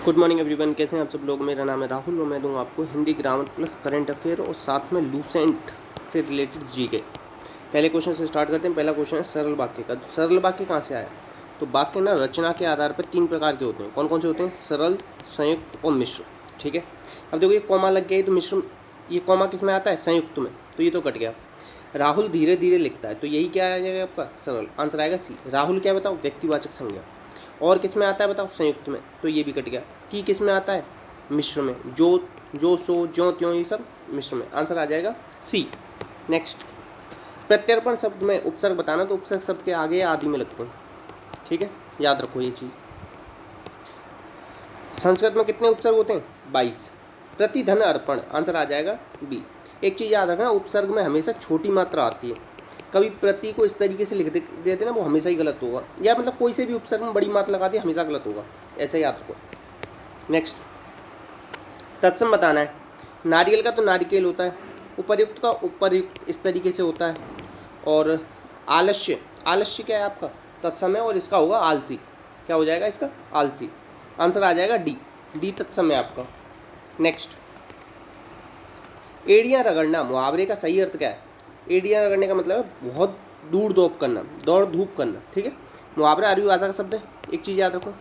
Good morning everyone, कैसे हैं आप सब लोग। मेरा नाम है राहुल और मैं दूंगा आपको Hindi grammar plus current affair और साथ में लूसेंट से रिलेटेड जीके। पहले क्वेश्चन से स्टार्ट करते हैं। पहला क्वेश्चन है सरल वाक्य का। सरल वाक्य कहाँ से आया? तो वाक्य ना रचना के आधार पर 3 प्रकार के होते हैं। कौन कौन से होते हैं? सरल, संयुक्त और मिश्र। ठीक है, अब देखो ये कॉमा लग गया, तो मिश्र, ये कॉमा किस में आता है? संयुक्त में, तो ये तो कट गया। राहुल धीरे धीरे लिखता है, तो यही क्या आ जाएगा आपका? सरल। आंसर आएगा सी। राहुल क्या बताओ? व्यक्तिवाचक संज्ञा। और किस में आता है बताओ? संयुक्त में, तो ये भी कट गया। की किस में आता है? मिश्र में। जो सो ज्यों त्यों, ये सब मिश्र में। आंसर आ जाएगा सी। नेक्स्ट, प्रत्यर्पण शब्द में उपसर्ग बताना, तो उपसर्ग शब्द के आगे आदि में लगते हैं। ठीक है, याद रखो ये चीज। संस्कृत में कितने उपसर्ग होते हैं? 22। प्रतिधन अर्पण, आंसर आ जाएगा बी। एक चीज याद रखना, उपसर्ग में हमेशा छोटी मात्रा आती है। कभी प्रति को इस तरीके से लिख देते ना, वो हमेशा ही गलत होगा। या मतलब कोई से भी उपसर्ग में बड़ी मात्रा लगा दी, हमेशा गलत होगा, ऐसा याद रखो। नेक्स्ट, तत्सम बताना है। नारियल का तो नारिकेल होता है, उपर्युक्त का उपर्युक्त इस तरीके से होता है। और आलस्य, आलस्य क्या है आपका? तत्सम है, और इसका होगा आलसी। क्या हो जाएगा इसका? आलसी। आंसर आ जाएगा डी। डी तत्सम है आपका। नेक्स्ट, एड़ियाँ रगड़ना, मुहावरे का सही अर्थ क्या है? एड़ियाँ रगड़ने का मतलब है बहुत दूर दौड़ करना, दौड़ धूप करना। ठीक है, मुहावरा अरबी भाषा का शब्द है, एक चीज़ याद रखो।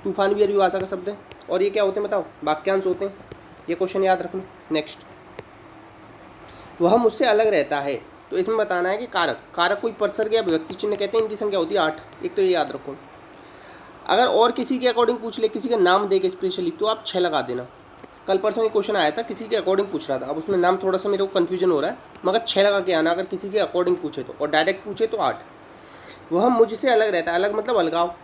तूफान भी अरबी भाषा का शब्द है। और ये क्या होते हैं बताओ? वाक्यांश होते हैं। ये क्वेश्चन याद रखना। नेक्स्ट, वह मुझसे अलग रहता है, तो इसमें बताना है कि कारक, कारक कोई परसर्ग या व्यक्ति चिन्ह कहते हैं, इनकी संख्या होती है 8। एक तो ये याद रखो। अगर और किसी के अकॉर्डिंग पूछ ले, किसी का नाम दे के स्पेशली, तो आप 6 लगा देना। कल परसों ये क्वेश्चन आया था, किसी के अकॉर्डिंग पूछ रहा था, अब उसमें नाम थोड़ा सा मेरे को कन्फ्यूजन हो रहा है, मगर 6 लगा के आना अगर किसी के अकॉर्डिंग पूछे तो। और डायरेक्ट पूछे तो 8। वह मुझसे अलग रहता है, अलग मतलब अलगाव।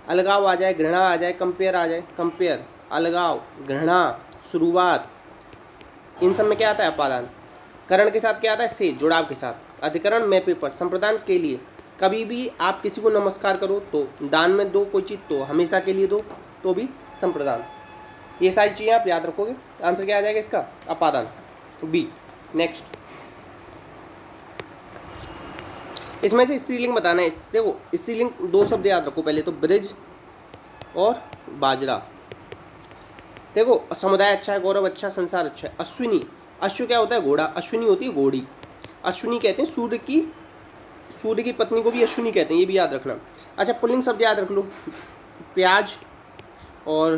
अलगाव आ जाए, घृणा आ जाए, कंपेयर आ जाए। कंपेयर, अलगाव, घृणा, शुरुआत, इन सब में क्या आता है? अपादान। करण के साथ क्या आता है? से, जुड़ाव के साथ। अधिकरण में पेपर, संप्रदान के लिए। कभी भी आप किसी को नमस्कार करो तो, दान में दो कोई चीज़ तो हमेशा के लिए दो, तो भी संप्रदान। ये सारी चीज़ें आप याद रखोगे। आंसर क्या आ जाएगा इसका? अपादान, बी। नेक्स्ट, इसमें से स्त्रीलिंग बताना है। देखो स्त्रीलिंग 2 शब्द याद रखो पहले तो, ब्रिज और बाजरा। देखो समुदाय अच्छा है, गौरव अच्छा, संसार अच्छा है। अश्विनी, अश्व क्या होता है? घोड़ा। अश्विनी होती है घोड़ी। अश्विनी कहते हैं सूर्य की पत्नी को भी अश्विनी कहते हैं, ये भी याद रखना। अच्छा, पुल्लिंग शब्द याद रख लो। प्याज, और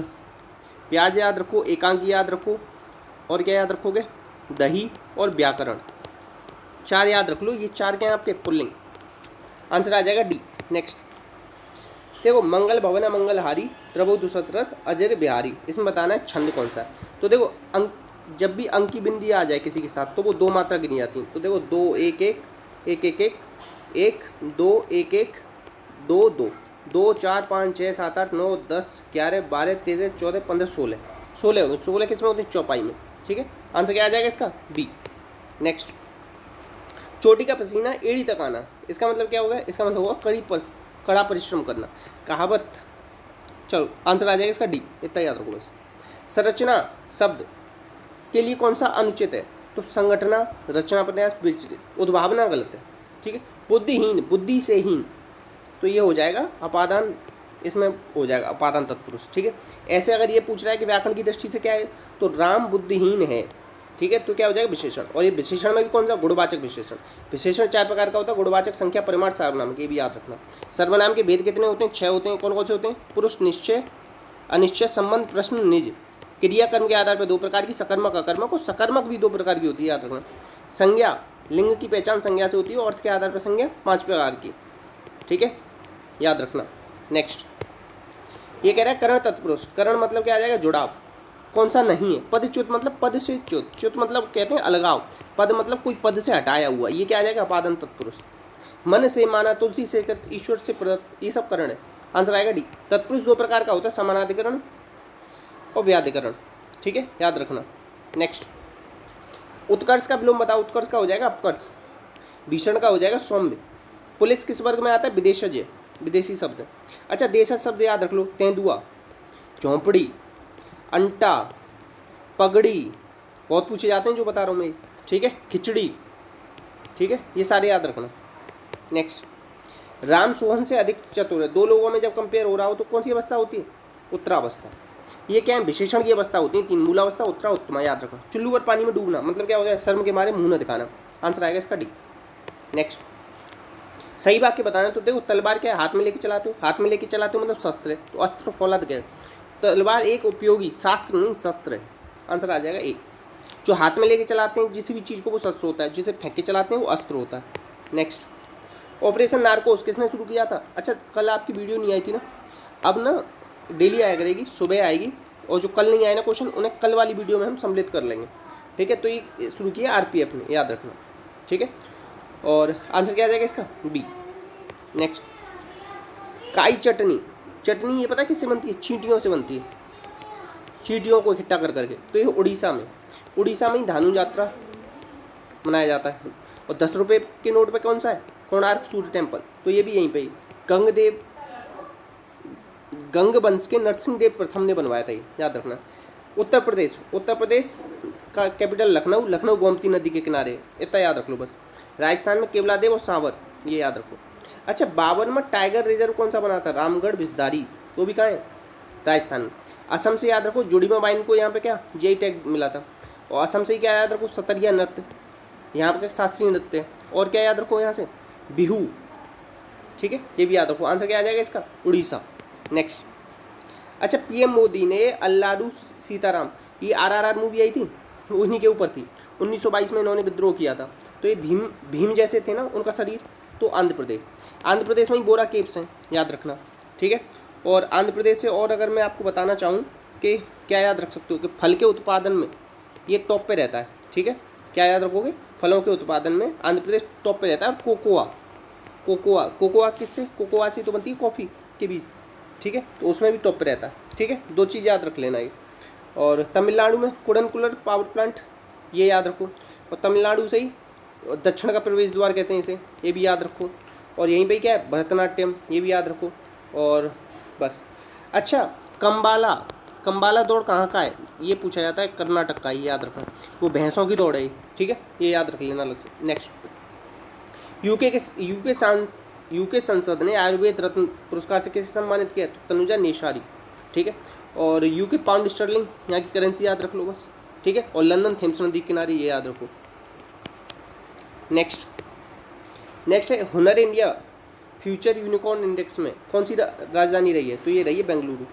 प्याज याद रखो, एकांकी याद रखो, और क्या याद रखोगे? दही और व्याकरण। 4 याद रख लो, ये 4 क्या हैं आपके? पुल्लिंग। आंसर आ जाएगा डी। नेक्स्ट, देखो मंगल भवन मंगलहारी, प्रभु सतरथ अजर बिहारी, इसमें बताना है छंद कौन सा है। तो देखो अंक, जब भी अंक की बिंदी आ जाए किसी के साथ, तो वो 2 मात्रा गिनी जाती है। तो देखो 2 1 1 1 1 1 1 2 1 1 2 2 2 4 5 6 7 8 9 10 11 12 13 14 15 16 16 होते। 16 किस में होते हैं? चौपाई में। ठीक है, आंसर क्या आ जाएगा इसका? बी। नेक्स्ट, चोटी का पसीना एड़ी तक आना, इसका मतलब क्या होगा? इसका मतलब होगा कड़ा परिश्रम करना। कहावत। चलो आंसर आ जाएगा इसका डी, इतना याद रखो बस। संरचना शब्द के लिए कौन सा अनुचित है? तो संगठना, रचना, प्रयास, विचलित। उद्भावना गलत है। ठीक है, बुद्धिहीन, बुद्धि से हीन, तो ये हो जाएगा अपादान, इसमें हो जाएगा अपादान तत्पुरुष। ठीक है, ऐसे अगर ये पूछ रहा है कि व्याकरण की दृष्टि से क्या है, तो राम बुद्धिहीन है। ठीक है, तो क्या हो जाएगा? विशेषण। और ये विशेषण में भी कौन सा? गुणवाचक विशेषण। विशेषण 4 प्रकार का होता है, गुणवाचक, संख्या, परिमाण, सर्वनाम, ये भी याद रखना। सर्वनाम के भेद कितने होते हैं? 6 होते हैं। कौन कौन से होते हैं? पुरुष, निश्चय, अनिश्चय, संबंध, प्रश्न, निज। क्रियाकर्म के आधार पर 2 प्रकार की, सकर्मक, अकर्मक, और सकर्मक भी 2 प्रकार की होती है, याद रखना। संज्ञा, लिंग की पहचान संज्ञा से होती है, और अर्थ के आधार पर संज्ञा 5 प्रकार की। ठीक है, याद रखना। नेक्स्ट, ये कह रहा है करण तत्पुरुष। करण मतलब क्या आ जाएगा? जुड़ाव। कौन सा नहीं है? पदच्युत मतलब पद से च्युत, च्युत मतलब कहते हैं अलगाव, पद मतलब कोई पद से हटाया हुआ, ये क्या आ जाएगा? अपादन तत्पुरुष। मन से माना, तुलसी से कृत, ईश्वर से प्रदत्त, ये सब करण है। आंसर आएगा डी। तत्पुरुष 2 प्रकार का होता है, समानाधिकरण और व्याधिकरण। ठीक है, याद रखना। नेक्स्ट, उत्कर्ष का विलोम बताओ। उत्कर्ष का हो जाएगा अपकर्ष। भीषण का हो जाएगा सौम्य। पुलिस किस वर्ग में आता है? विदेशज, विदेशी शब्द। अच्छा, देशज शब्द याद रख लो। तेंदुआ, झोंपड़ी, अंटा, पगड़ी, बहुत पूछे जाते हैं जो बता रहा हूँ मैं। ठीक है, खिचड़ी। ठीक है, ये सारे याद रखना। नेक्स्ट, राम सोहन से अधिक चतुर है। 2 लोगों में जब कंपेयर हो रहा हो तो कौन सी अवस्था होती है? उत्तरावस्था। ये क्या है, विशेषण की अवस्था होती है तीन, मूलावस्था, उत्तरा, उत्तमा, याद रखना। चुल्लू पर पानी में डूबना मतलब क्या हो गया, शर्म के मारे मुंह न दिखाना। आंसर आएगा इसका डी। नेक्स्ट, सही वाक्य बताना। तो देखो तलवार क्या है, हाथ में लेके चलाते हो, हाथ में लेके चलाते हो मतलब शस्त्र है, तो अस्त्र फौलाद क्या है, तलवार एक उपयोगी शास्त्र नहीं शस्त्र है। आंसर आ जाएगा ए। जो हाथ में लेके चलाते हैं किसी भी चीज़ को वो शस्त्र होता है, जिसे फेंक के चलाते हैं वो अस्त्र होता है। नेक्स्ट, ऑपरेशन नार्कोस किसने शुरू किया था। अच्छा कल आपकी वीडियो नहीं आई थी ना, अब ना डेली आया करेगी, सुबह आएगी, और जो कल नहीं आए ना क्वेश्चन उन्हें कल वाली वीडियो में हम सम्मिलित कर लेंगे, ठीक है। तो ये शुरू किया आरपीएफ ने, याद रखना, ठीक है। और आंसर क्या आ जाएगा इसका, बी। नेक्स्ट, काई चटनी, चटनी ये पता है किससे बनती है, चींटियों से बनती है, चींटियों को इकट्ठा कर करके। तो ये उड़ीसा में ही धानु यात्रा मनाया जाता है। और 10 रुपये के नोट पे कौन सा है, कोणार्क सूर्य टेम्पल, तो ये भी यहीं पे ही गंग वंश के नरसिंह प्रथम ने बनवाया था, ये याद रखना। उत्तर प्रदेश का कैपिटल लखनऊ, लखनऊ गोमती नदी के किनारे, इतना याद रख लो बस। राजस्थान में केवलादेव और सांवर, ये याद रखो। अच्छा 52 में टाइगर रिजर्व कौन सा बना था, रामगढ़ बिस्दारी, वो भी कहाँ है, राजस्थान में। असम से याद रखो, जोड़ीमा बाइन को यहाँ पे क्या जीआई टैग मिला था। और असम से क्या याद रखो, सतरिया नृत्य, यहाँ पे शास्त्रीय नृत्य है। और क्या याद रखो यहाँ से, बिहू, ठीक है, ये भी याद रखो। आंसर क्या आ जाएगा इसका, उड़ीसा। नेक्स्ट, अच्छा पीएम मोदी ने अल्लाडू सीताराम, ये आरआरआर मूवी आई थी उन्हीं के ऊपर थी, 1922 में इन्होंने विद्रोह किया था। तो ये भीम जैसे थे ना उनका शरीर, तो आंध्र प्रदेश में ही बोरा केव्स हैं, याद रखना, ठीक है। और आंध्र प्रदेश से और अगर मैं आपको बताना चाहूँ कि क्या याद रख सकते हो कि फल के उत्पादन में ये टॉप पे रहता है, ठीक है। क्या याद रखोगे, फलों के उत्पादन में आंध्र प्रदेश टॉप पे रहता है। और कोकोआ किससे, कोकोआ से तो बनती है कॉफ़ी के बीज, ठीक है, तो उसमें भी टॉप पे रहता है, ठीक है। 2 चीज़ याद रख लेना ये। और तमिलनाडु में कुडनकुलर पावर प्लांट, ये याद रखो। और तमिलनाडु से ही दक्षिण का प्रवेश द्वार कहते हैं इसे, ये भी याद रखो। और यहीं पे क्या है, भरतनाट्यम, ये भी याद रखो। और बस। अच्छा कंबाला दौड़ कहाँ का है, ये पूछा जाता है, कर्नाटक का, ये याद रखना, वो भैंसों की दौड़ है, ठीक है, ये याद रख लेना अलग से। नेक्स्ट, यूके संसद ने आयुर्वेद रत्न पुरस्कार से किसे सम्मानित किया, तो तनुजा नेसारी, ठीक है। और यूके पाउंड स्टर्लिंग यहाँ की करेंसी याद रख लो बस, ठीक है। और लंदन थेम्स नदी किनारे, ये याद रखो। नेक्स्ट है हुनर इंडिया फ्यूचर यूनिकॉर्न इंडेक्स में कौन सी राजधानी रही है, तो ये रही है बेंगलुरु,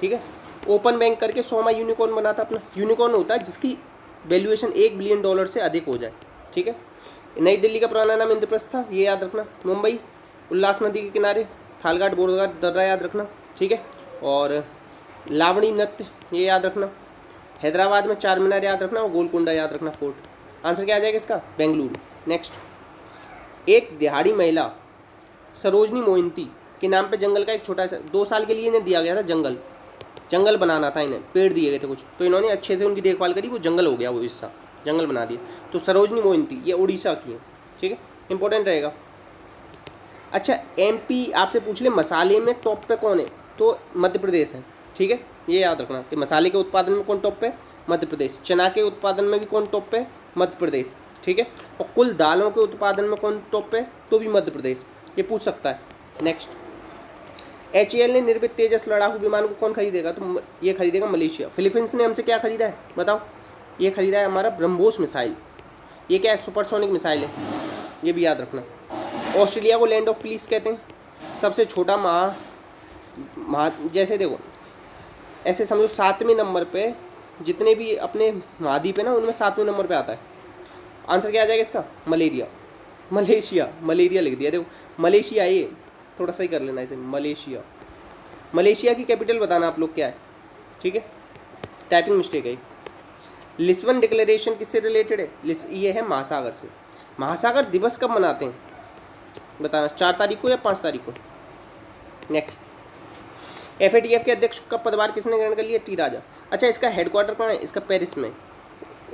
ठीक है। ओपन बैंक करके 100वां यूनिकॉर्न बना था अपना। यूनिकॉर्न होता है जिसकी वैल्यूएशन $1 बिलियन से अधिक हो जाए, ठीक है। नई दिल्ली का पुराना नाम इंद्रप्रस्थ था, ये याद रखना। मुंबई उल्लास नदी के किनारे, थालघाट बोरघाट दर्रा, याद रखना, ठीक है। और लावणी नृत्य, ये याद रखना। हैदराबाद में चार मीनार याद रखना, और गोलकुंडा याद रखना फोर्ट। आंसर क्या आ जाएगा इसका, बेंगलुरु। नेक्स्ट, एक दिहाड़ी महिला सरोजनी मोइंती के नाम पे जंगल का एक छोटा सा 2 साल के लिए इन्हें दिया गया था, जंगल बनाना था इन्हें, पेड़ दिए गए थे कुछ, तो इन्होंने अच्छे से उनकी देखभाल करी, वो जंगल हो गया, वो हिस्सा जंगल बना दिया। तो सरोजनी मोइंती ये उड़ीसा की है, ठीक है, इंपॉर्टेंट रहेगा। अच्छा एमपी आपसे पूछ ले मसाले में टॉप पे कौन है, तो मध्य प्रदेश है, ठीक है, ये याद रखना कि मसाले के उत्पादन में कौन टॉप पे, मध्य प्रदेश। चना के उत्पादन में भी कौन टॉप पे, मध्य प्रदेश, ठीक है। और कुल दालों के उत्पादन में कौन टॉप पे, तो भी मध्य प्रदेश, ये पूछ सकता है। नेक्स्ट, HAL ने निर्मित तेजस लड़ाकू विमान को कौन खरीदेगा, तो ये खरीदेगा मलेशिया। फिलीपींस ने हमसे क्या खरीदा है बताओ, ये खरीदा है हमारा ब्रह्मोस मिसाइल, ये क्या है, सुपरसोनिक मिसाइल है, ये भी याद रखना। ऑस्ट्रेलिया को लैंड ऑफ पीस कहते हैं। सबसे छोटा महा जैसे देखो ऐसे समझो 7वें नंबर पे जितने भी अपने महाद्वीप है ना उनमें 7वें नंबर पे आता है। आंसर क्या आ जाएगा इसका, मलेरिया लिख दिया। देखो मलेशिया, ये थोड़ा सही कर लेना इसे, मलेशिया की कैपिटल बताना आप लोग क्या है, ठीक है, टाइपिंग मिस्टेक है। लिस्बन डिक्लेरेशन किससे रिलेटेड है, ये है महासागर से। महासागर दिवस कब मनाते हैं बताना, 4 तारीख को या 5 तारीख को। नेक्स्ट, FATF के अध्यक्ष का पदभार किसने ग्रहण कर लिया, टी राजा। अच्छा इसका हेडक्वार्टर कहाँ है, इसका पेरिस में।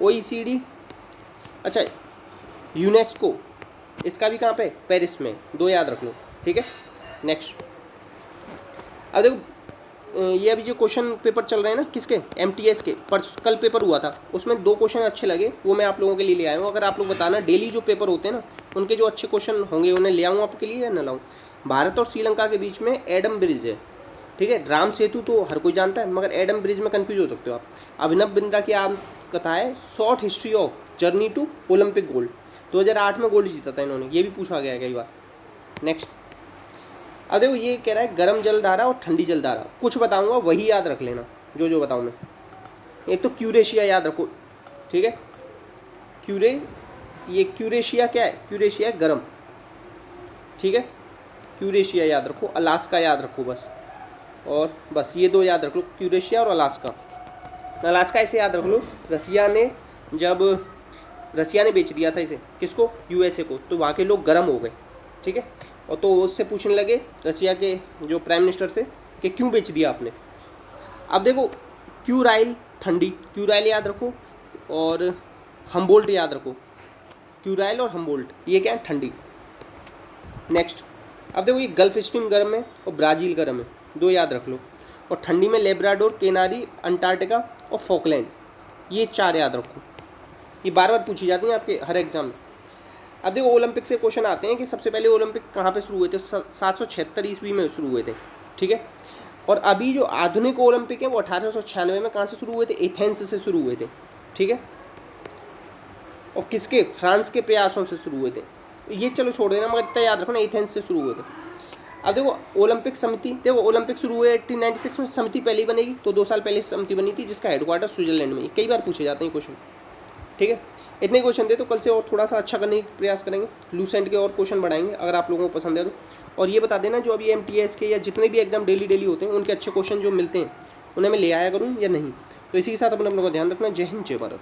OECD, अच्छा यूनेस्को, इसका भी कहाँ पे, पेरिस में। 2 याद रख लो, ठीक है। नेक्स्ट, अब देखो ये अभी जो क्वेश्चन पेपर चल रहे हैं ना किसके, MTS के, कल पेपर हुआ था, उसमें 2 क्वेश्चन अच्छे लगे, वो मैं आप लोगों के लिए ले आया हूँ। अगर आप लोग बताना डेली जो पेपर होते हैं ना उनके जो अच्छे क्वेश्चन होंगे उन्हें ले आऊँ आपके लिए या न लाऊँ। भारत और श्रीलंका के बीच में एडम ब्रिज है, ठीक है। राम सेतु तो हर कोई जानता है, मगर एडम ब्रिज में कंफ्यूज हो सकते हो आप। अभिनव बिंद्रा की आप कथा है short history of journey to Olympic gold, 2008 में गोल्ड जीता था इन्होंने, ये भी पूछा गया है कई बार। नेक्स्ट, अब देखो ये कह रहा है गर्म जलधारा और ठंडी जलधारा, कुछ बताऊंगा वही याद रख लेना जो जो बताऊँ मैं। एक तो क्यूरेशिया याद रखो, ठीक है। ये क्यूरेशिया क्या है, क्यूरेशिया है गर्म, ठीक है। क्यूरेशिया याद रखो, अलास्का याद रखो बस, और बस ये दो याद रख लो, क्यूरेशिया और अलास्का। अलास्का ऐसे याद रख लो, रसिया ने बेच दिया था इसे, किसको, यूएसए को, तो वहाँ के लोग गर्म हो गए, ठीक है। और तो उससे पूछने लगे रसिया के जो प्राइम मिनिस्टर से कि क्यों बेच दिया आपने। अब देखो क्यूराइल ठंडी, क्यूराइल याद रखो, और हम्बोल्ट याद रखो, क्यूराइल और हम्बोल्ट ये क्या है, ठंडी। नेक्स्ट, अब देखो ये गल्फ स्ट्रीम गर्म है और ब्राज़ील गर्म है, दो याद रख लो। और ठंडी में लेब्राडोर, केनारी, अंटार्कटिका और फॉकलैंड, ये चार याद रखो, ये बार बार पूछी जाती हैं आपके हर एग्जाम में। अब देखो ओलंपिक से क्वेश्चन आते हैं कि सबसे पहले ओलंपिक कहाँ पे शुरू हुए थे, 776 ईस्वी में शुरू हुए थे, ठीक है। और अभी जो आधुनिक ओलंपिक है वो 1896 में कहाँ से शुरू हुए थे, एथेंस से शुरू हुए थे, ठीक है। और किसके, फ्रांस के प्रयासों से शुरू हुए थे, ये चलो छोड़ देना, मगर इतना याद रखो ना, एथेंस से शुरू हुए थे। अब देखो ओलंपिक समिति, देखो ओलंपिक शुरू हुए 1896 में, समिति पहले ही बनेगी, तो 2 साल पहले समिति बनी थी जिसका हेडक्वार्टर स्विट्जरलैंड में, कई बार पूछे जाते हैं क्वेश्चन, ठीक है। इतने क्वेश्चन दे, तो कल से और थोड़ा सा अच्छा करने का प्रयास करेंगे, लूसेंट के और क्वेश्चन बढ़ाएंगे अगर आप लोगों को पसंद है तो। और ये बता देना जो अभी MTS के या जितने भी एग्जाम डेली होते हैं उनके अच्छे क्वेश्चन जो मिलते हैं उन्हें मैं ले आया करूँ या नहीं। तो इसी के साथ अपने लोगों का ध्यान रखना। जय हिंद, जय भारत।